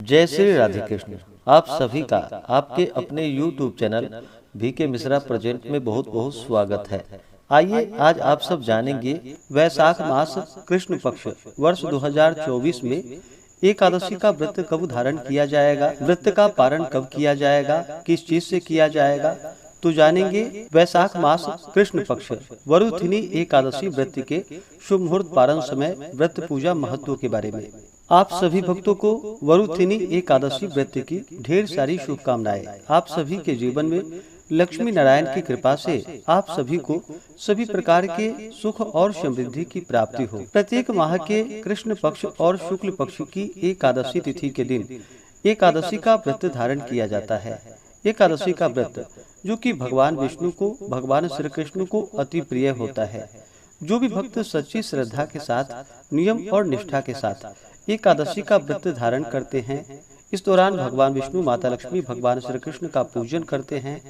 जय श्री राधे कृष्ण। आप सभी का आपके अपने YouTube channel VK Mishra present में बहुत बहुत स्वागत है। आइए आज आप सब जानेंगे वैशाख मास कृष्ण पक्ष वर्ष 2024 में एकादशी का व्रत कब धारण किया जाएगा, व्रत का पारण कब किया जाएगा, किस चीज से किया जाएगा, तो जानेंगे वैशाख मास कृष्ण पक्ष वरुथिनी एकादशी व्रत के शुभ मुहूर्त पारण समय व्रत पूजा महत्व के बारे में। आप सभी भक्तों को वरुथिनी एकादशी व्रत की ढेर सारी शुभकामनाएं। आप सभी के जीवन में लक्ष्मी नारायण की कृपा से आप सभी को सभी प्रकार के सुख और समृद्धि की प्राप्ति हो। प्रत्येक माह के कृष्ण पक्ष और शुक्ल पक्ष की एकादशी तिथि के दिन एकादशी का व्रत धारण किया जाता है। एकादशी का व्रत जो कि भगवान विष्णु को, भगवान श्री कृष्ण को अति प्रिय होता है। जो भी भक्त सच्ची श्रद्धा के साथ, नियम और निष्ठा के साथ एकादशी का व्रत धारण करते हैं, इस दौरान भगवान विष्णु, माता लक्ष्मी, भगवान श्री कृष्ण का पूजन करते हैं,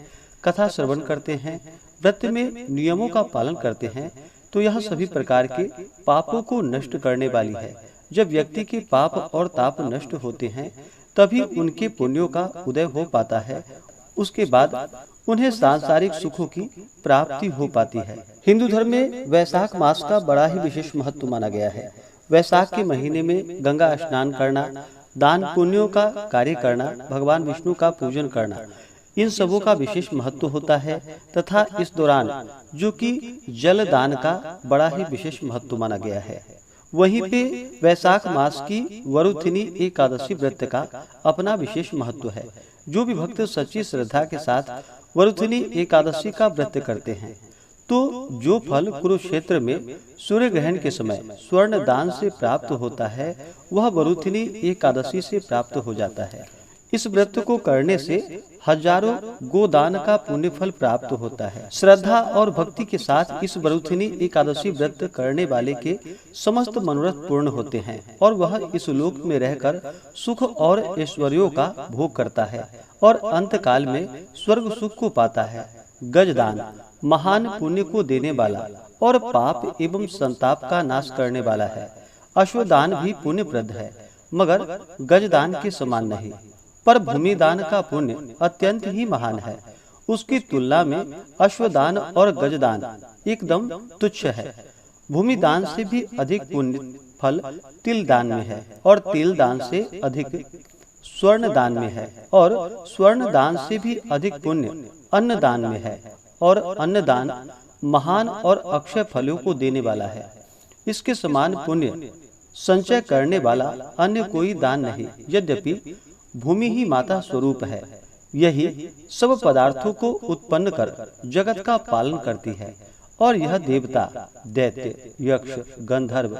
कथा श्रवण करते हैं, व्रत में नियमों का पालन करते हैं, तो यह सभी प्रकार के पापों को नष्ट करने वाली है। जब व्यक्ति के पाप और ताप नष्ट होते हैं तभी उनके पुण्यों का उदय हो पाता है। उसके बाद उन्हें सांसारिक सुखों की प्राप्ति हो पाती है। हिंदू धर्म में वैशाख मास का बड़ा ही विशेष महत्व माना गया है। वैशाख के महीने में गंगा स्नान करना, दान पुण्यों का कार्य करना, भगवान विष्णु का पूजन करना, इन सबों का विशेष महत्व होता है तथा इस दौरान जो कि जल दान का बड़ा ही विशेष महत्व माना गया है। वहीं पे वैशाख मास की वरुथिनी एकादशी व्रत का अपना विशेष महत्व है। जो भी भक्त सच्ची श्रद्धा के साथ वरुथिनी एकादशी का व्रत करते हैं तो जो फल कुरुक्षेत्र में सूर्य ग्रहण के समय स्वर्ण दान से प्राप्त होता है वह वरुथिनी एकादशी से प्राप्त हो जाता है। इस व्रत को करने से हजारों गोदान का पुण्य फल प्राप्त होता है। श्रद्धा और भक्ति के साथ इस वरुथिनी एकादशी व्रत करने वाले के समस्त मनोरथ पूर्ण होते हैं और वह इस लोक में रहकर सुख और ऐश्वर्यों का भोग करता है और अंत काल में स्वर्ग सुख को पाता है। गजदान महान पुण्य को देने वाला और पाप एवं संताप का नाश करने वाला है। अश्वदान भी पुण्यप्रद है मगर गजदान के समान नहीं, पर भूमिदान का पुण्य अत्यंत ही महान है। उसकी तुलना में अश्वदान और गजदान एकदम तुच्छ है। भूमिदान से भी अधिक पुण्य फल तिल दान में है और तिल दान से अधिक स्वर्ण दान में है और स्वर्ण दान से भी अधिक पुण्य अन्न दान में है और अन्नदान महान और अक्षय फलों को देने वाला है। इसके समान पुण्य संचय करने वाला अन्य कोई दान नहीं। यद्यपि भूमि ही माता स्वरूप है, यही सब पदार्थों को उत्पन्न कर जगत का पालन करती है और यह देवता, दैत्य, यक्ष, गंधर्व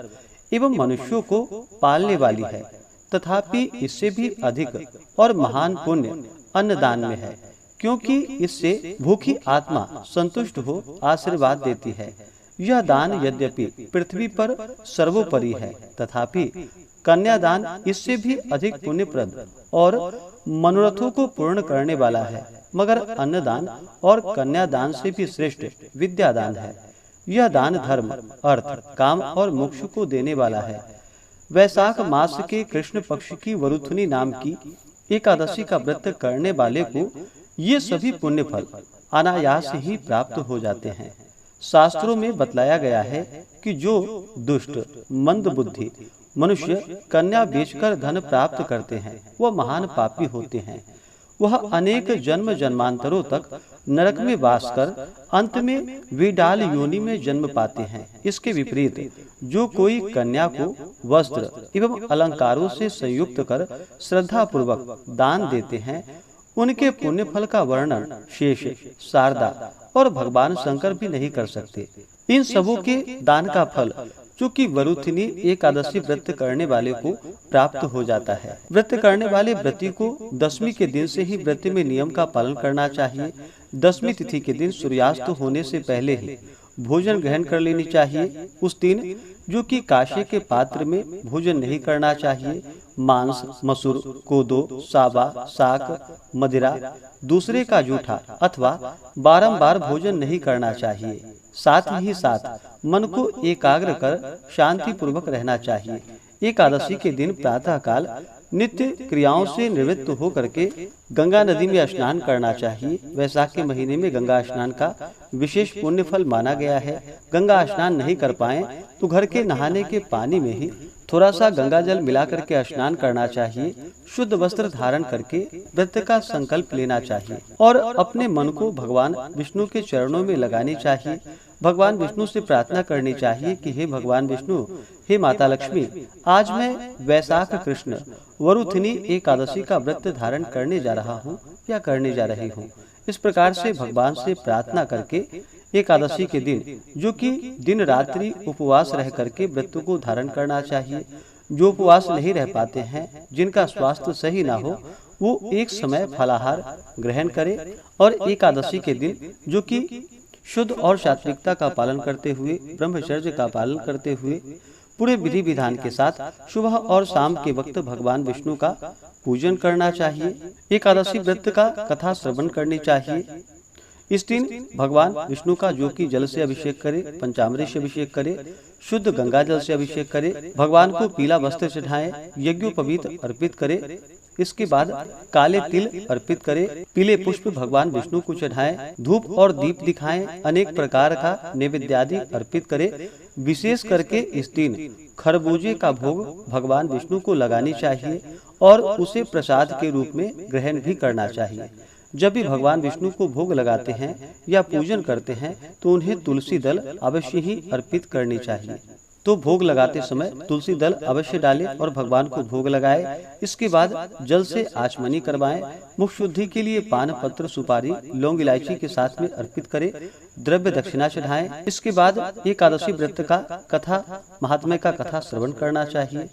एवं मनुष्यों को पालने वाली है। तथापि इससे भी अधिक और महान पुण्य अन्नदान में है, क्योंकि इससे भूखी आत्मा संतुष्ट हो आशीर्वाद देती है। यह दान यद्यपि पृथ्वी पर सर्वोपरि है तथापि कन्यादान इससे भी अधिक पुण्यप्रद और मनोरथों को पूर्ण करने वाला है, मगर अन्नदान और कन्यादान से भी श्रेष्ठ विद्यादान है। यह दान धर्म, अर्थ, काम और मोक्ष को देने वाला है। वैशाख मास के कृष्ण पक्ष की वरुथिनी नाम की एकादशी का व्रत करने वाले को ये सभी पुण्य फल अनायास ही प्राप्त हो जाते हैं। शास्त्रों में बतलाया गया है कि जो दुष्ट, मंद बुद्धि मनुष्य कन्या बेचकर धन प्राप्त करते हैं वह महान पापी होते हैं। वह अनेक जन्म जन्मांतरों तक नरक में वास कर अंत में विडाल योनि में जन्म पाते हैं। इसके विपरीत जो कोई कन्या को वस्त्र एवं अलंकारों से संयुक्त कर श्रद्धा पूर्वक दान देते हैं उनके पुण्य फल का वर्णन शेष, शारदा और भगवान शंकर भी नहीं कर सकते। इन सबों के दान का फल जो कि वरुथिनी एकादशी व्रत करने वाले को प्राप्त हो जाता है। व्रत करने वाले व्रती को दशमी के दिन से ही व्रत में नियम का पालन करना चाहिए। दशमी तिथि के दिन सूर्यास्त होने से पहले ही भोजन ग्रहण कर लेनी चाहिए। उस दिन जो कि काशे के पात्र में भोजन नहीं करना चाहिए। मांस, मसूर, कोदो, सावा, साग, मदिरा, दूसरे का जूठा अथवा बारंबार भोजन नहीं करना चाहिए। साथ ही साथ मन को एकाग्र कर शांति पूर्वक रहना चाहिए। एकादशी के दिन प्रातः काल नित्य क्रियाओं से निवृत्त होकर के गंगा नदी में स्नान करना चाहिए। वैशाख के महीने में गंगा स्नान का विशेष पुण्य फल माना गया है। गंगा स्नान नहीं कर पाए तो घर के नहाने के पानी में ही थोड़ा सा गंगा जल मिला करके स्नान करना चाहिए। शुद्ध वस्त्र धारण करके व्रत का संकल्प लेना चाहिए और अपने मन को भगवान विष्णु के चरणों में लगानी चाहिए। भगवान विष्णु से प्रार्थना करनी चाहिए कि हे भगवान विष्णु, हे माता लक्ष्मी, आज मैं वैशाख कृष्ण वरुथिनी एकादशी का व्रत धारण करने जा रहा हूँ या करने जा रही हूँ। इस प्रकार से भगवान से प्रार्थना करके एकादशी के दिन, जो कि दिन रात्रि उपवास रह करके व्रत को धारण करना चाहिए। जो उपवास नहीं रह पाते हैं, जिनका स्वास्थ्य सही ना हो, वो एक समय फलाहार ग्रहण करे और एकादशी के दिन, जो कि शुद्ध और सात्विकता का पालन करते हुए, ब्रह्मचर्य का पालन करते हुए, पूरे विधि विधान के साथ सुबह और शाम के वक्त भगवान विष्णु का पूजन करना चाहिए। एकादशी व्रत का कथा श्रवण करनी चाहिए। इस दिन भगवान विष्णु का जो कि जल से अभिषेक करे, पंचामृत से अभिषेक करे, शुद्ध गंगा जल से अभिषेक करे, भगवान को पीला वस्त्र चढ़ाएं, यज्ञोपवीत अर्पित करे। इसके बाद काले तिल अर्पित करे, पीले पुष्प भगवान विष्णु को चढ़ाएं, धूप और दीप दिखाएं, अनेक प्रकार का नैवेद्यादि अर्पित करे। विशेष करके इस दिन खरबूजे का भोग भगवान विष्णु को लगानी चाहिए और उसे प्रसाद के रूप में ग्रहण भी करना चाहिए। जब भी भगवान विष्णु को भोग लगाते हैं या पूजन करते हैं तो उन्हें तुलसी दल अवश्य ही अर्पित करनी चाहिए। तो भोग लगाते समय तुलसी दल अवश्य डालें और भगवान को भोग लगाए। इसके बाद जल से आचमनी करवाएं। मुख शुद्धि के लिए पान पत्र, सुपारी, लौंग, इलायची के साथ में अर्पित करें। द्रव्य दक्षिणा चढ़ाएं। इसके बाद एकादशी व्रत का कथा महात्म्य का कथा श्रवण करना चाहिए।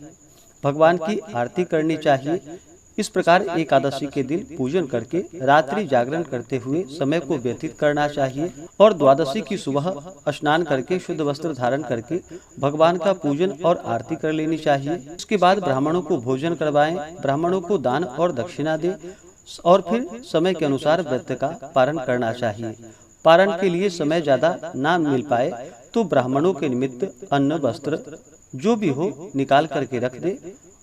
भगवान की आरती करनी चाहिए। इस प्रकार एकादशी के दिन पूजन करके रात्रि जागरण करते हुए समय को व्यतीत करना चाहिए और द्वादशी की सुबह स्नान करके शुद्ध वस्त्र धारण करके भगवान का पूजन और आरती कर लेनी चाहिए। इसके बाद ब्राह्मणों को भोजन करवाएं, ब्राह्मणों को दान और दक्षिणा दें और फिर समय के अनुसार व्रत का पारण करना चाहिए। पारण के लिए समय ज्यादा ना मिल पाए तो ब्राह्मणों के निमित्त अन्न वस्त्र जो भी हो निकाल करके रख दे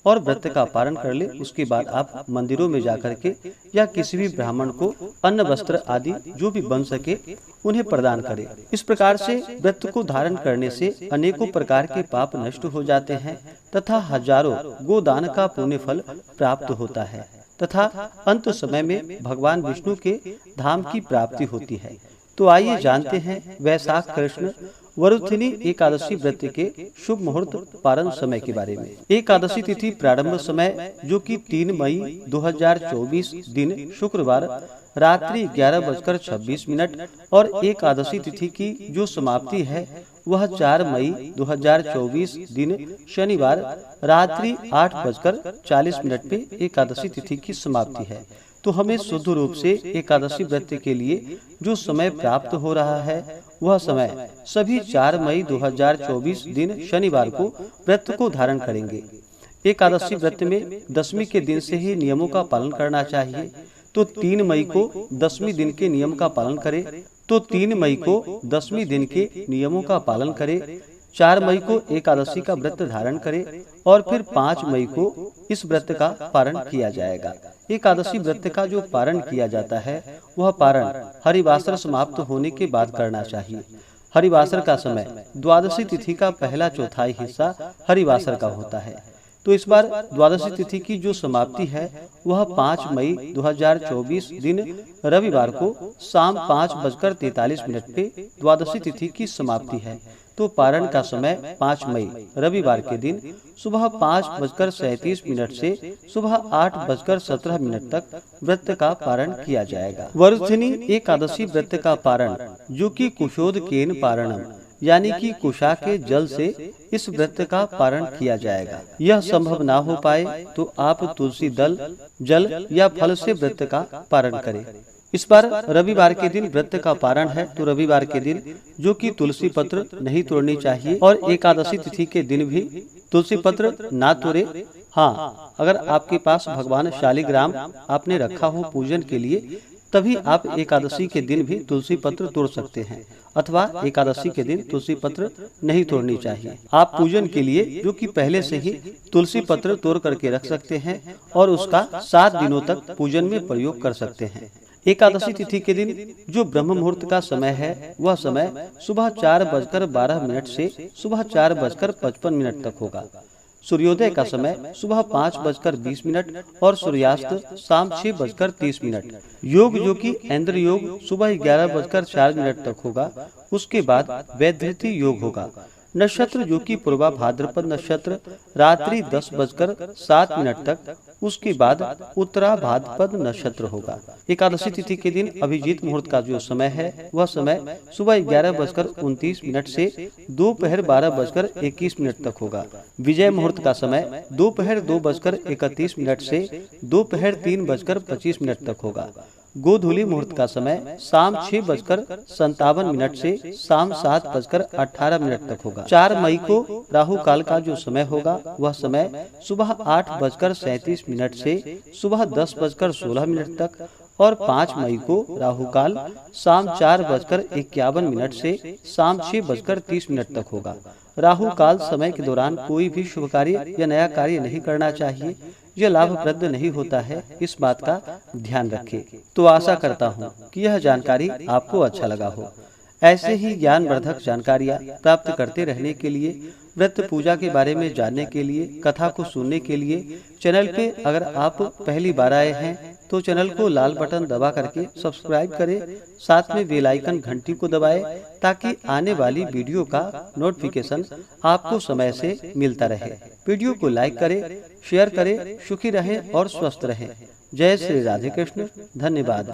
और व्रत का पारण कर ले। उसके बाद आप मंदिरों में जाकर के या किसी भी ब्राह्मण को अन्न वस्त्र आदि जो भी बन सके उन्हें प्रदान करें। इस प्रकार से व्रत को धारण करने से अनेकों प्रकार के पाप नष्ट हो जाते हैं तथा हजारों गोदान का पुण्य फल प्राप्त होता है तथा अंत समय में भगवान विष्णु के धाम की प्राप्ति होती है। तो आइए जानते हैं वैशाख कृष्ण वरुथिनी एकादशी व्रत के शुभ मुहूर्त पारण समय के बारे में। एकादशी तिथि प्रारंभ समय जो कि 3 मई 2024 दिन शुक्रवार रात्रि 11:26 और एकादशी तिथि की जो समाप्ति है वह 4 मई 2024 दिन शनिवार रात्रि 8:40 पे एकादशी तिथि की समाप्ति है। तो हमें शुद्ध रूप से एकादशी व्रत के लिए जो समय प्राप्त हो रहा है वह समय सभी 4 मई 2024 दिन शनिवार को व्रत को धारण करेंगे। एकादशी व्रत में दशमी के दिन से ही नियमों का पालन करना चाहिए। तो 3 मई को दशमी दिन के नियम का पालन करें। 4 मई को एकादशी का व्रत धारण करें और फिर 5 मई को इस व्रत का पारण किया जाएगा। एकादशी व्रत का जो पारण किया जाता है वह पारण हरिवासर समाप्त होने के बाद करना चाहिए। हरिवासर का समय द्वादशी तिथि का पहला चौथाई हिस्सा हरिवासर का होता है। तो इस बार द्वादशी तिथि की जो समाप्ति है वह 5 मई 2024 दिन रविवार को शाम 5:43 पे द्वादशी तिथि की समाप्ति है। तो पारण का समय 5 मई रविवार के दिन सुबह 5:37 से सुबह 8:17 तक व्रत का पारण किया जाएगा। वरुथिनी एकादशी व्रत का पारण जो कि कुशोदकेन पारणम यानी कि कुशा के जल से इस व्रत का पारण किया जाएगा। यह संभव ना हो पाए तो आप तुलसी दल, जल या फल से व्रत का पारण करें। इस बार रविवार के दिन व्रत का पारण है तो रविवार के दिन जो कि तुलसी पत्र नहीं तोड़नी चाहिए और एकादशी तिथि के दिन भी तुलसी पत्र ना तोड़े। हाँ, अगर आपके पास भगवान शालिग्राम आपने रखा हो पूजन के लिए तभी आप एकादशी के दिन भी तुलसी पत्र तोड़ सकते हैं, अथवा एकादशी के दिन तुलसी पत्र नहीं तोड़नी चाहिए। आप पूजन के लिए जो कि पहले से ही तुलसी पत्र तोड़ करके रख सकते हैं और उसका 7 दिनों तक पूजन में प्रयोग कर सकते हैं। एकादशी तिथि के दिन जो ब्रह्म मुहूर्त का समय है, वह समय सुबह 4:12 से सुबह 4:55 तक होगा। सूर्योदय का समय सुबह 5:20 और सूर्यास्त शाम 6:30। योग जो कि इंद्र योग सुबह 11:04 तक होगा। उसके बाद वैधृति योग होगा। नक्षत्र जो कि पूर्वा भाद्रपद नक्षत्र रात्रि 10:07 तक, उसके बाद उत्तरा भाद्रपद नक्षत्र होगा। एकादशी तिथि के दिन अभिजीत मुहूर्त का जो समय है, वह समय सुबह 11:29 से दोपहर 12:21 तक होगा। विजय मुहूर्त का समय दोपहर 2:31 से दोपहर 3:25 तक होगा। गोधूली मुहूर्त का समय शाम 6:57 से शाम 7:18 तक होगा। 4 मई को राहु काल का जो समय होगा, वह समय सुबह 8:37 से सुबह 10:16 तक और 5 मई को राहु काल शाम 4:51 से शाम 6:30 तक होगा। राहु काल समय के दौरान कोई भी शुभ कार्य या नया कार्य नहीं करना चाहिए। यह लाभप्रद नहीं होता है, इस बात का ध्यान रखें। तो आशा करता हूँ कि यह जानकारी आपको अच्छा लगा हो। ऐसे ही ज्ञानवर्धक जानकारियाँ प्राप्त करते रहने के लिए, व्रत पूजा के बारे में जानने के लिए, कथा को सुनने के लिए चैनल पे अगर आप पहली बार आए हैं तो चैनल को लाल बटन दबा करके सब्सक्राइब करें, साथ में बेल आइकन घंटी को दबाएं ताकि आने वाली वीडियो का नोटिफिकेशन आपको समय से मिलता रहे। वीडियो को लाइक करें, शेयर करें। सुखी रहें और स्वस्थ रहें। जय श्री राधे कृष्ण। धन्यवाद।